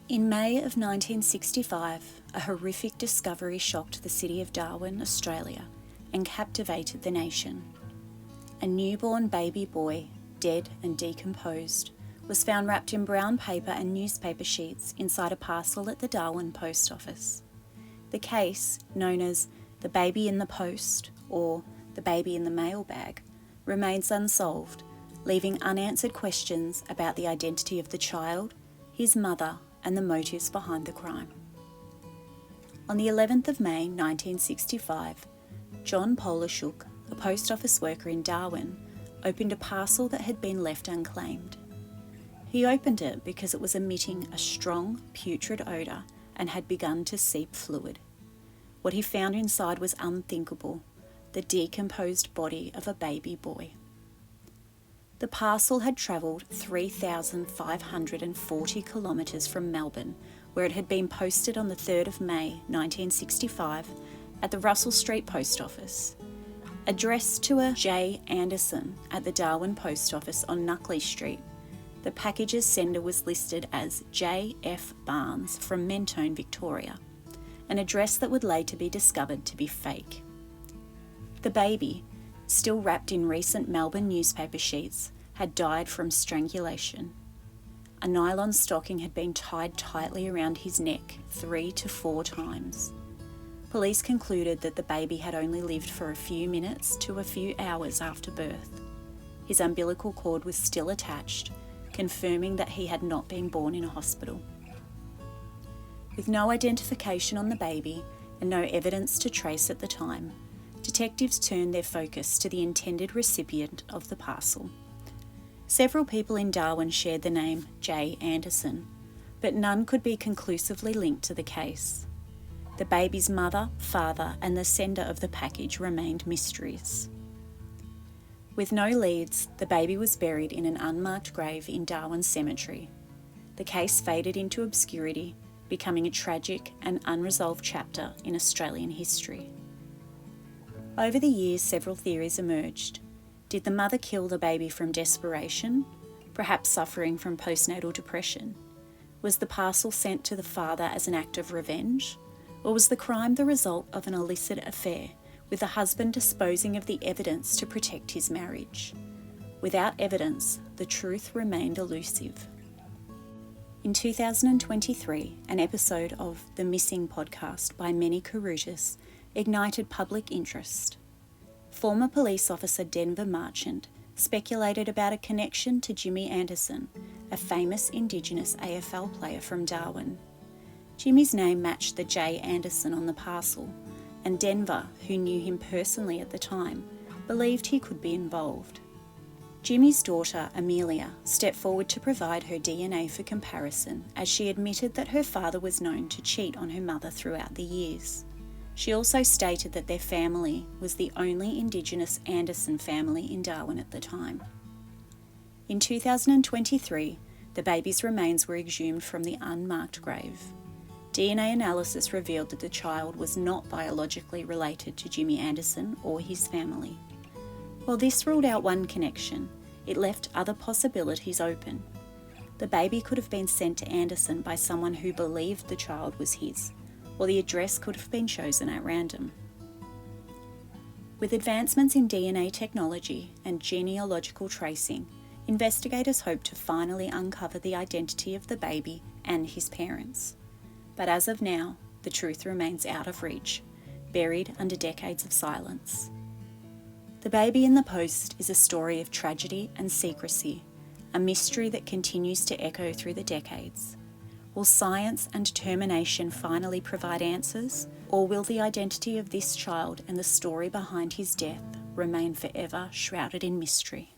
In May of 1965, a horrific discovery shocked the city of Darwin, Australia, and captivated the nation. A newborn baby boy, dead and decomposed, was found wrapped in brown paper and newspaper sheets inside a parcel at the Darwin Post Office. The case, known as the baby in the post or the baby in the mailbag, remains unsolved, leaving unanswered questions about the identity of the child, his mother, and the motives behind the crime. On the 11th of May 1965, John Polishuk, a post office worker in Darwin, opened a parcel that had been left unclaimed. He opened it because it was emitting a strong, putrid odour and had begun to seep fluid. What he found inside was unthinkable: the decomposed body of a baby boy. The parcel had travelled 3,540 kilometres from Melbourne, where it had been posted on the 3rd of May 1965 at the Russell Street Post Office. Addressed to a J. Anderson at the Darwin Post Office on Nuckley Street, the package's sender was listed as J. F. Barnes from Mentone, Victoria, an address that would later be discovered to be fake. The baby, still wrapped in recent Melbourne newspaper sheets, had died from strangulation. A nylon stocking had been tied tightly around his neck 3 to 4 times. Police concluded that the baby had only lived for a few minutes to a few hours after birth. His umbilical cord was still attached, confirming that he had not been born in a hospital. With no identification on the baby and no evidence to trace at the time, detectives turned their focus to the intended recipient of the parcel. Several people in Darwin shared the name J. Anderson, but none could be conclusively linked to the case. The baby's mother, father, and the sender of the package remained mysteries. With no leads, the baby was buried in an unmarked grave in Darwin Cemetery. The case faded into obscurity, becoming a tragic and unresolved chapter in Australian history. Over the years, several theories emerged. Did the mother kill the baby from desperation, perhaps suffering from postnatal depression? Was the parcel sent to the father as an act of revenge? Or was the crime the result of an illicit affair, with the husband disposing of the evidence to protect his marriage? Without evidence, the truth remained elusive. In 2023, an episode of The Missing podcast by Manny Karutas ignited public interest. Former police officer Denver Marchant speculated about a connection to Jimmy Anderson, a famous Indigenous AFL player from Darwin. Jimmy's name matched the J. Anderson on the parcel, and Denver, who knew him personally at the time, believed he could be involved. Jimmy's daughter, Amelia, stepped forward to provide her DNA for comparison, as she admitted that her father was known to cheat on her mother throughout the years. She also stated that their family was the only Indigenous Anderson family in Darwin at the time. In 2023, the baby's remains were exhumed from the unmarked grave. DNA analysis revealed that the child was not biologically related to Jimmy Anderson or his family. While this ruled out one connection, it left other possibilities open. The baby could have been sent to Anderson by someone who believed the child was his, or the address could have been chosen at random. With advancements in DNA technology and genealogical tracing, investigators hope to finally uncover the identity of the baby and his parents. But as of now, the truth remains out of reach, buried under decades of silence. The Baby in the Post is a story of tragedy and secrecy, a mystery that continues to echo through the decades. Will science and determination finally provide answers, or will the identity of this child and the story behind his death remain forever shrouded in mystery?